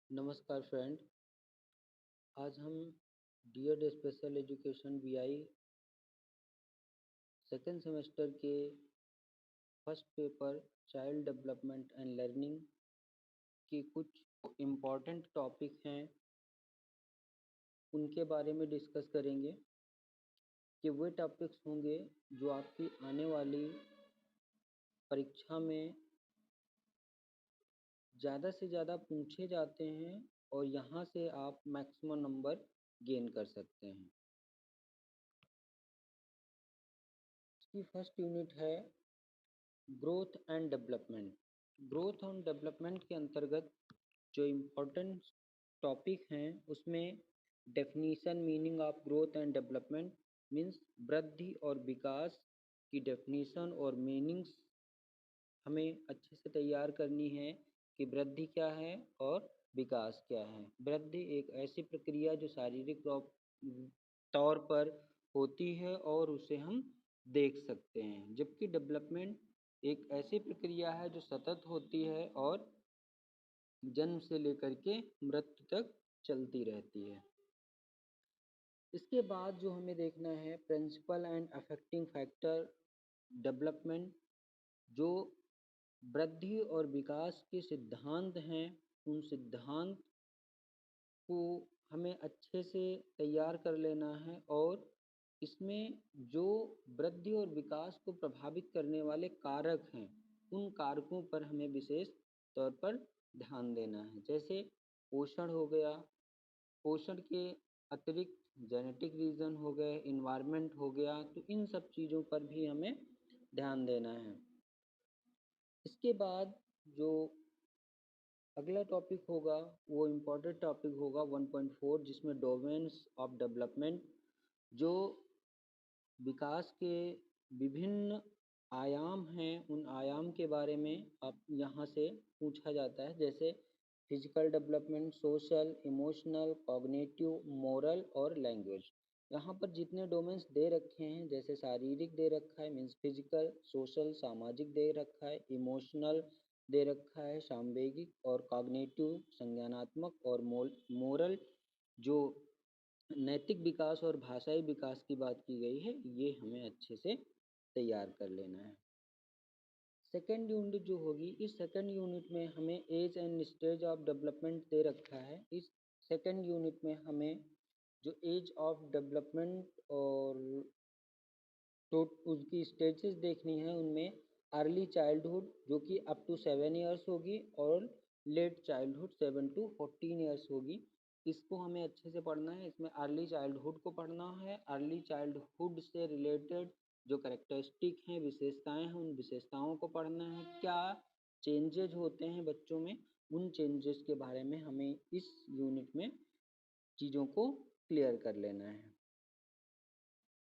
नमस्कार फ्रेंड। आज हम DEd special education BI second semester के first paper child development and learning के कुछ इम्पॉर्टेंट टॉपिक हैं उनके बारे में डिस्कस करेंगे कि वे टॉपिक्स होंगे जो आपकी आने वाली परीक्षा में ज़्यादा से ज़्यादा पूछे जाते हैं और यहाँ से आप मैक्सिमम नंबर गेन कर सकते हैं। इसकी फर्स्ट यूनिट है growth and development. Growth and development के अंतर्गत जो इम्पोर्टेंट टॉपिक हैं उसमें definition meaning of growth and development means वृद्धि और विकास की डेफिनीशन और मीनिंग्स हमें अच्छे से तैयार करनी है कि वृद्धि क्या है और विकास क्या है। वृद्धि एक ऐसी प्रक्रिया जो शारीरिक तौर पर होती है और उसे हम देख सकते हैं, जबकि डेवलपमेंट एक ऐसी प्रक्रिया है जो सतत होती है और जन्म से लेकर के मृत्यु तक चलती रहती है। इसके बाद जो हमें देखना है principle and affecting factor development, जो वृद्धि और विकास के सिद्धांत हैं उन सिद्धांत को हमें अच्छे से तैयार कर लेना है और इसमें जो वृद्धि और विकास को प्रभावित करने वाले कारक हैं उन कारकों पर हमें विशेष तौर पर ध्यान देना है। जैसे पोषण हो गया, पोषण के अतिरिक्त जेनेटिक रीज़न हो गए, इन्वायरमेंट हो गया, तो इन सब चीज़ों पर भी हमें ध्यान देना है। इसके बाद जो अगला टॉपिक होगा वो इम्पोर्टेंट टॉपिक होगा 1.4, जिसमें डोमेन्स ऑफ डेवलपमेंट, जो विकास के विभिन्न आयाम हैं उन आयाम के बारे में आप यहाँ से पूछा जाता है। जैसे physical development, social, emotional, cognitive, moral और लैंग्वेज। यहाँ पर जितने डोमेन्स दे रखे हैं, जैसे शारीरिक दे रखा है मीन्स फिजिकल, सोशल सामाजिक दे रखा है, इमोशनल दे रखा है सांवेगिक, और कॉग्निटिव संज्ञानात्मक, और मोरल जो नैतिक विकास और भाषाई विकास की बात की गई है, ये हमें अच्छे से तैयार कर लेना है। सेकेंड यूनिट जो होगी, इस सेकेंड यूनिट में हमें age and stage of development दे रखा है। इस सेकेंड यूनिट में हमें जो एज ऑफ डेवलपमेंट और तो उसकी स्टेजेस देखनी है, उनमें अर्ली चाइल्डहुड जो कि अप टू 7 ईयर्स होगी और लेट चाइल्डहुड 7 to 14 ईयर्स होगी। इसको हमें अच्छे से पढ़ना है। इसमें अर्ली चाइल्डहुड को पढ़ना है। अर्ली चाइल्डहुड से रिलेटेड जो कैरेक्टरिस्टिक हैं, विशेषताएं हैं, उन विशेषताओं को पढ़ना है। क्या चेंजेज होते हैं बच्चों में, उन चेंजेस के बारे में हमें इस यूनिट में चीज़ों को क्लियर कर लेना है।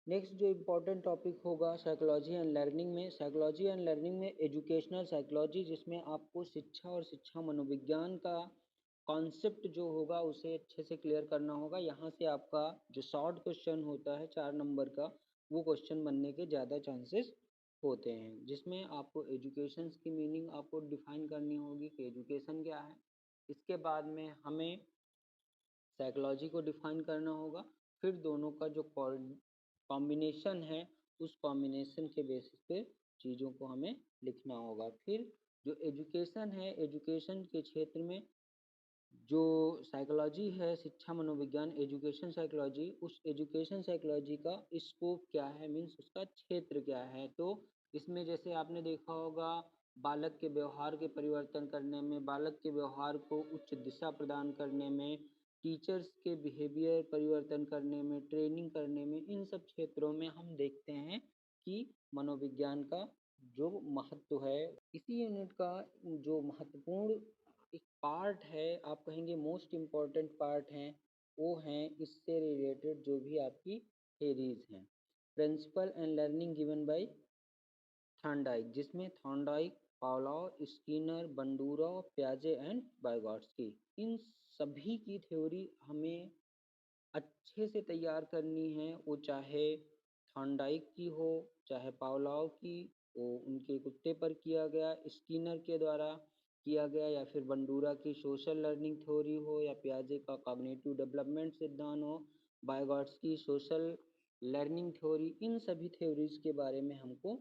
नेक्स्ट जो इम्पोर्टेंट टॉपिक होगा साइकोलॉजी एंड लर्निंग में, साइकोलॉजी एंड लर्निंग में एजुकेशनल साइकोलॉजी, जिसमें आपको शिक्षा और शिक्षा मनोविज्ञान का कॉन्सेप्ट जो होगा उसे अच्छे से क्लियर करना होगा। यहाँ से आपका जो शॉर्ट क्वेश्चन होता है 4 नंबर का, वो क्वेश्चन बनने के ज़्यादा चांसेस होते हैं, जिसमें आपको एजुकेशन की मीनिंग आपको डिफाइन करनी होगी कि एजुकेशन क्या है। इसके बाद में हमें साइकोलॉजी को डिफाइन करना होगा। फिर दोनों का जो कॉम्बिनेशन है उस कॉम्बिनेशन के बेसिस पे चीज़ों को हमें लिखना होगा। फिर जो एजुकेशन है, एजुकेशन के क्षेत्र में जो साइकोलॉजी है, शिक्षा मनोविज्ञान एजुकेशन साइकोलॉजी, उस एजुकेशन साइकोलॉजी का स्कोप क्या है मीन्स उसका क्षेत्र क्या है। तो इसमें जैसे आपने देखा होगा बालक के व्यवहार के परिवर्तन करने में, बालक के व्यवहार को उच्च दिशा प्रदान करने में, टीचर्स के बिहेवियर परिवर्तन करने में, ट्रेनिंग करने में, इन सब क्षेत्रों में हम देखते हैं कि मनोविज्ञान का जो महत्व है। इसी यूनिट का जो महत्वपूर्ण एक पार्ट है, आप कहेंगे मोस्ट इम्पॉर्टेंट पार्ट हैं, वो हैं इससे रिलेटेड जो भी आपकी थेरीज हैं। Principle and learning given by Thorndike, जिसमें थॉर्नडाइक, पावलोव, स्किनर, बंडूरा, प्याजे एंड वाइगोट्स्की, इन सभी की थ्योरी हमें अच्छे से तैयार करनी है। वो चाहे थॉर्नडाइक की हो, चाहे पावलोव की, वो उनके कुत्ते पर किया गया स्किनर के द्वारा, किया गया, या फिर बंडूरा की सोशल लर्निंग थ्योरी हो, या पियाजे का कॉग्निटिव डेवलपमेंट सिद्धांत हो, बायगॉट्स्की सोशल लर्निंग थ्योरी, इन सभी थ्योरीज के बारे में हमको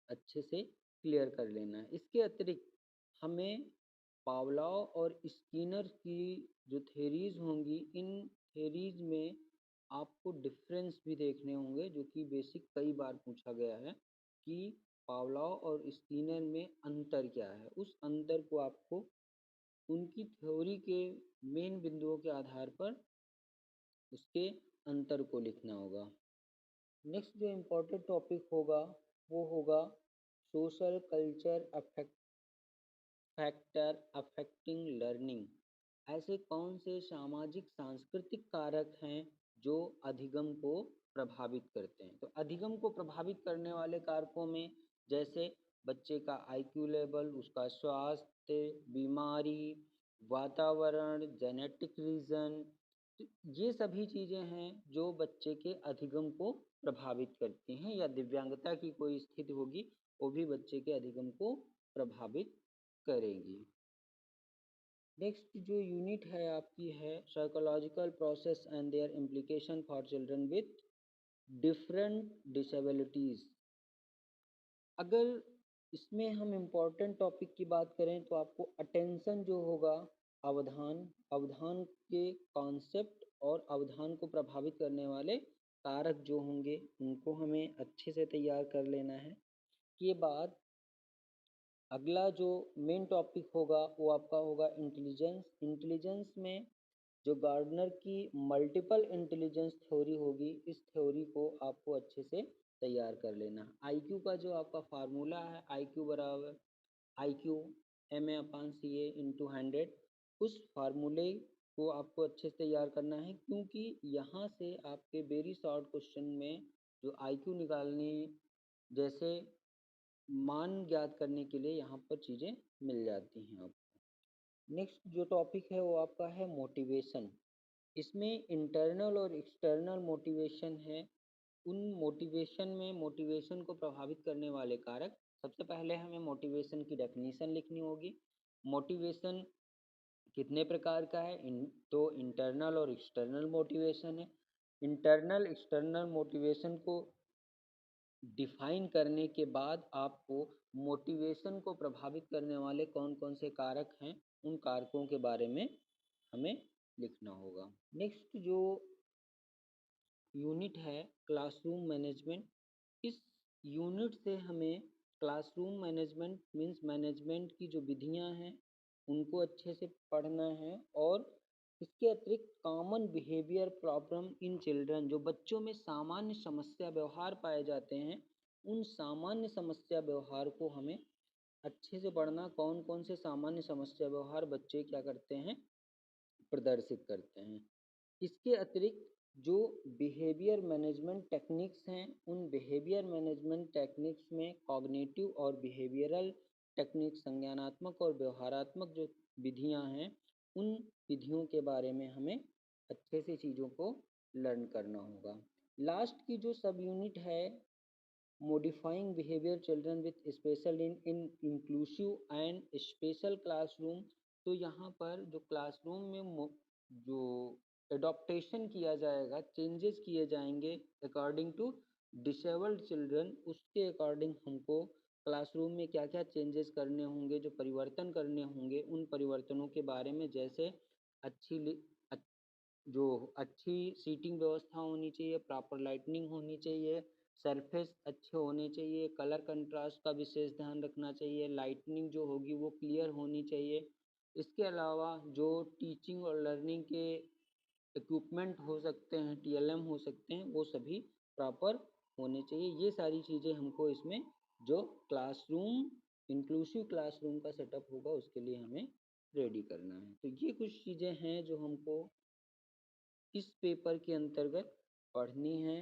अच्छे से क्लियर कर लेना है। इसके अतिरिक्त हमें पावलोव और स्किनर की जो थ्योरीज होंगी, इन थ्योरीज में आपको डिफरेंस भी देखने होंगे, जो कि बेसिक कई बार पूछा गया है कि पावलोव और स्किनर में अंतर क्या है। उस अंतर को आपको उनकी थ्योरी के मेन बिंदुओं के आधार पर उसके अंतर को लिखना होगा। नेक्स्ट जो इम्पोर्टेंट टॉपिक होगा वो होगा social culture factor affecting learning. ऐसे कौन से सामाजिक सांस्कृतिक कारक हैं जो अधिगम को प्रभावित करते हैं। तो अधिगम को प्रभावित करने वाले कारकों में जैसे बच्चे का आईक्यू लेवल, उसका स्वास्थ्य, बीमारी, वातावरण, जेनेटिक रीजन, ये सभी चीज़ें हैं जो बच्चे के अधिगम को प्रभावित करती हैं, या दिव्यांगता की कोई स्थिति होगी वो भी बच्चे के अधिगम को प्रभावित करेगी। नेक्स्ट जो यूनिट है आपकी है psychological process and their implication for children with different disabilities. अगर इसमें हम इम्पोर्टेंट टॉपिक की बात करें तो आपको अटेंशन जो होगा, अवधान के कॉन्सेप्ट और अवधान को प्रभावित करने वाले कारक जो होंगे उनको हमें अच्छे से तैयार कर लेना है। के बाद अगला जो मेन टॉपिक होगा वो आपका होगा इंटेलिजेंस। इंटेलिजेंस में जो गार्डनर की मल्टीपल इंटेलिजेंस थ्योरी होगी, इस थ्योरी को आपको अच्छे से तैयार कर लेना है। आईक्यू का जो आपका फार्मूला है, आईक्यू बराबर आईक्यू MA/CA × 100, उस फार्मूले को आपको अच्छे से तैयार करना है, क्योंकि यहाँ से आपके वेरी शॉर्ट क्वेश्चन में जो आईक्यू निकालने जैसे मान ज्ञात करने के लिए यहाँ पर चीज़ें मिल जाती हैं आपको। नेक्स्ट जो टॉपिक है वो आपका है मोटिवेशन। इसमें इंटरनल और एक्सटर्नल मोटिवेशन है। उन मोटिवेशन में मोटिवेशन को प्रभावित करने वाले कारक, सबसे पहले हमें मोटिवेशन की डेफिनेशन लिखनी होगी। मोटिवेशन कितने प्रकार का है, तो इंटरनल और एक्सटर्नल मोटिवेशन है। इंटरनल एक्सटर्नल मोटिवेशन को डिफाइन करने के बाद आपको मोटिवेशन को प्रभावित करने वाले कौन कौन से कारक हैं, उन कारकों के बारे में हमें लिखना होगा। नेक्स्ट जो यूनिट है क्लासरूम मैनेजमेंट। इस यूनिट से हमें क्लासरूम मैनेजमेंट मीन्स मैनेजमेंट की जो विधियां हैं उनको अच्छे से पढ़ना है, और इसके अतिरिक्त common behaviour problem in children, जो बच्चों में सामान्य समस्या व्यवहार पाए जाते हैं, उन सामान्य समस्या व्यवहार को हमें अच्छे से पढ़ना। कौन कौन से सामान्य समस्या व्यवहार बच्चे क्या करते हैं, प्रदर्शित करते हैं। इसके अतिरिक्त जो बिहेवियर मैनेजमेंट टेक्निक्स हैं, उन बिहेवियर मैनेजमेंट टेक्निक्स में कॉग्निटिव और बिहेवियरल टेक्निक्स, संज्ञानात्मक और व्यवहारात्मक जो विधियां हैं, उन विधियों के बारे में हमें अच्छे से चीज़ों को लर्न करना होगा। लास्ट की जो सब यूनिट है modifying behaviour children with special in inclusive and special classroom. तो यहाँ पर जो क्लासरूम में जो एडॉप्टेशन किया जाएगा, चेंजेस किए जाएंगे अकॉर्डिंग टू डिसेबल्ड चिल्ड्रन, उसके अकॉर्डिंग हमको क्लासरूम में क्या क्या चेंजेस करने होंगे, जो परिवर्तन करने होंगे, उन परिवर्तनों के बारे में जैसे जो अच्छी सीटिंग व्यवस्था होनी चाहिए, प्रॉपर लाइटनिंग होनी चाहिए, सरफेस अच्छे होने चाहिए, कलर कंट्रास्ट का विशेष ध्यान रखना चाहिए, लाइटनिंग जो होगी वो क्लियर होनी चाहिए। इसके अलावा जो टीचिंग और लर्निंग के इक्विपमेंट हो सकते हैं, TLM हो सकते हैं, वो सभी प्रॉपर होने चाहिए। ये सारी चीज़ें हमको इसमें जो क्लासरूम इंक्लूसिव क्लासरूम का सेटअप होगा उसके लिए हमें रेडी करना है। तो ये कुछ चीज़ें हैं जो हमको इस पेपर के अंतर्गत पढ़नी है।